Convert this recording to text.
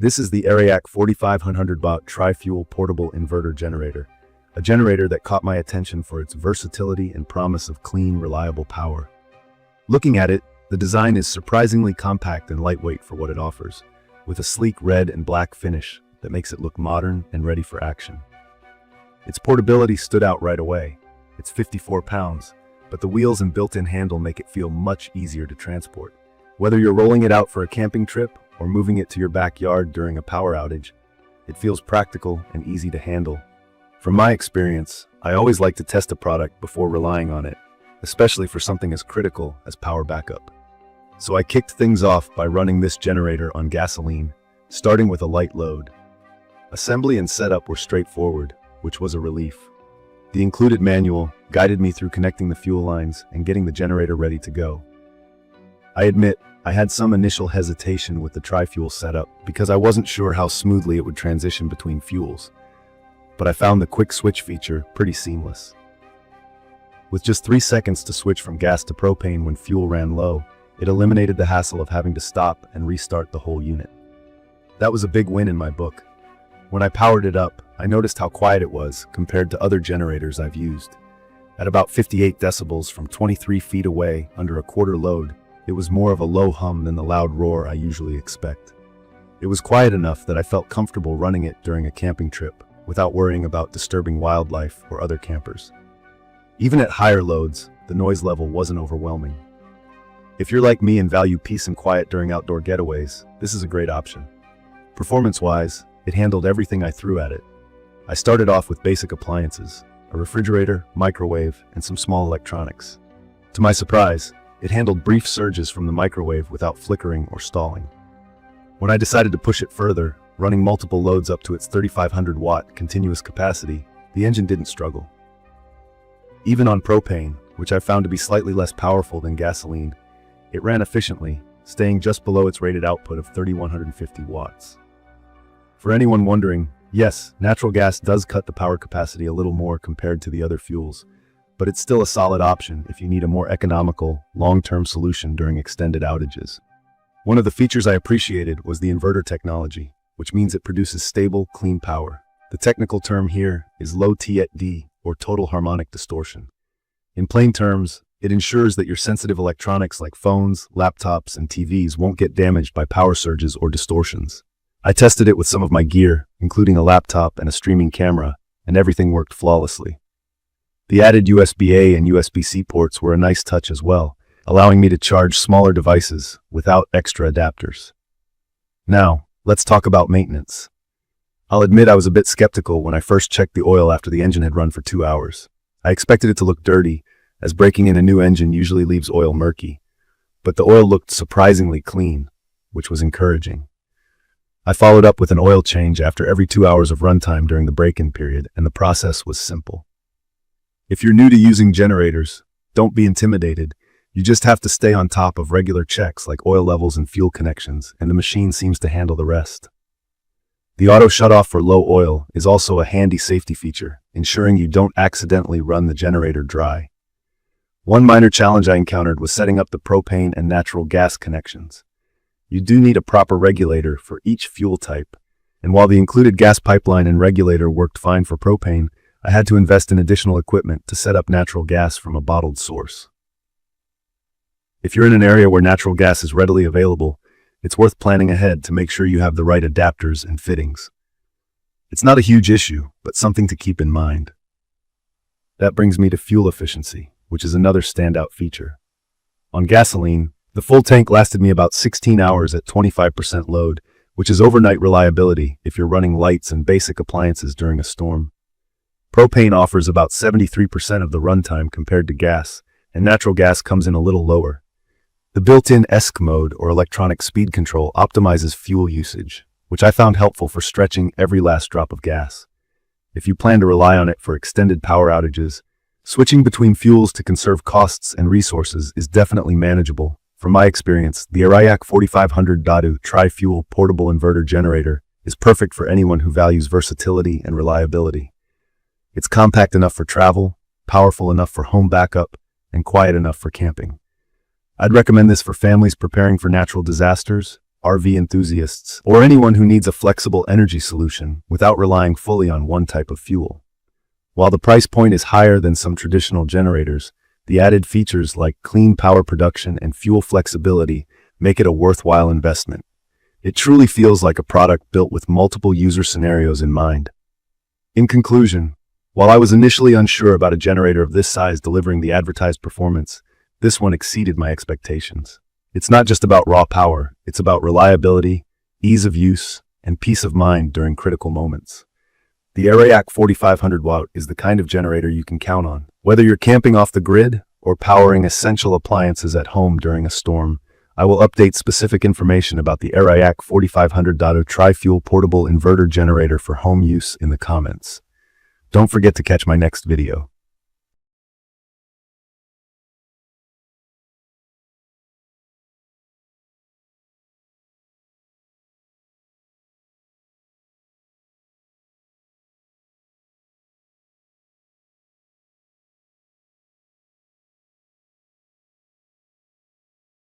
This is the ERAYAK 4500W Tri-Fuel Portable Inverter Generator, a generator that caught my attention for its versatility and promise of clean, reliable power. Looking at it, the design is surprisingly compact and lightweight for what it offers, with a sleek red and black finish that makes it look modern and ready for action. Its portability stood out right away. It's 54 pounds, but the wheels and built-in handle make it feel much easier to transport. Whether you're rolling it out for a camping trip or moving it to your backyard during a power outage, it feels practical and easy to handle. From my experience, I always like to test a product before relying on it, especially for something as critical as power backup. So I kicked things off by running this generator on gasoline, starting with a light load. Assembly and setup were straightforward, which was a relief. The included manual guided me through connecting the fuel lines and getting the generator ready to go. I admit, I had some initial hesitation with the tri-fuel setup because I wasn't sure how smoothly it would transition between fuels, but I found the quick switch feature pretty seamless. With just 3 seconds to switch from gas to propane when fuel ran low, it eliminated the hassle of having to stop and restart the whole unit. That was a big win in my book. When I powered it up, I noticed how quiet it was compared to other generators I've used. At about 58 decibels from 23 feet away under a quarter load, it was more of a low hum than the loud roar I usually expect. It was quiet enough that I felt comfortable running it during a camping trip without worrying about disturbing wildlife or other campers. Even at higher loads, the noise level wasn't overwhelming. If you're like me and value peace and quiet during outdoor getaways, this is a great option. Performance-wise, it handled everything I threw at it. I started off with basic appliances, a refrigerator, microwave, and some small electronics. To my surprise, it handled brief surges from the microwave without flickering or stalling. When I decided to push it further, running multiple loads up to its 3500-watt continuous capacity, the engine didn't struggle. Even on propane, which I found to be slightly less powerful than gasoline, it ran efficiently, staying just below its rated output of 3150 watts. For anyone wondering, yes, natural gas does cut the power capacity a little more compared to the other fuels, but it's still a solid option if you need a more economical, long-term solution during extended outages. One of the features I appreciated was the inverter technology, which means it produces stable, clean power. The technical term here is low TED, or total harmonic distortion. In plain terms, it ensures that your sensitive electronics like phones, laptops, and TVs won't get damaged by power surges or distortions. I tested it with some of my gear, including a laptop and a streaming camera, and everything worked flawlessly. The added USB-A and USB-C ports were a nice touch as well, allowing me to charge smaller devices without extra adapters. Now, let's talk about maintenance. I'll admit I was a bit skeptical when I first checked the oil after the engine had run for 2 hours. I expected it to look dirty, as breaking in a new engine usually leaves oil murky, but the oil looked surprisingly clean, which was encouraging. I followed up with an oil change after every 2 hours of runtime during the break-in period, and the process was simple. If you're new to using generators, don't be intimidated. You just have to stay on top of regular checks like oil levels and fuel connections, and the machine seems to handle the rest. The auto shutoff for low oil is also a handy safety feature, ensuring you don't accidentally run the generator dry. One minor challenge I encountered was setting up the propane and natural gas connections. You do need a proper regulator for each fuel type, and while the included gas pipeline and regulator worked fine for propane, I had to invest in additional equipment to set up natural gas from a bottled source. If you're in an area where natural gas is readily available, it's worth planning ahead to make sure you have the right adapters and fittings. It's not a huge issue, but something to keep in mind. That brings me to fuel efficiency, which is another standout feature. On gasoline, the full tank lasted me about 16 hours at 25% load, which is overnight reliability if you're running lights and basic appliances during a storm. Propane offers about 73% of the runtime compared to gas, and natural gas comes in a little lower. The built-in ESC mode, or electronic speed control, optimizes fuel usage, which I found helpful for stretching every last drop of gas. If you plan to rely on it for extended power outages, switching between fuels to conserve costs and resources is definitely manageable. From my experience, the ERAYAK 4500W Tri-Fuel Portable Inverter Generator is perfect for anyone who values versatility and reliability. It's compact enough for travel, powerful enough for home backup, and quiet enough for camping. I'd recommend this for families preparing for natural disasters, RV enthusiasts, or anyone who needs a flexible energy solution without relying fully on one type of fuel. While the price point is higher than some traditional generators, the added features like clean power production and fuel flexibility make it a worthwhile investment. It truly feels like a product built with multiple user scenarios in mind. In conclusion, while I was initially unsure about a generator of this size delivering the advertised performance, this one exceeded my expectations. It's not just about raw power, it's about reliability, ease of use, and peace of mind during critical moments. The ERAYAK 4500W is the kind of generator you can count on. Whether you're camping off the grid or powering essential appliances at home during a storm, I will update specific information about the ERAYAK 4500W Tri-Fuel Portable Inverter Generator for home use in the comments. Don't forget to catch my next video.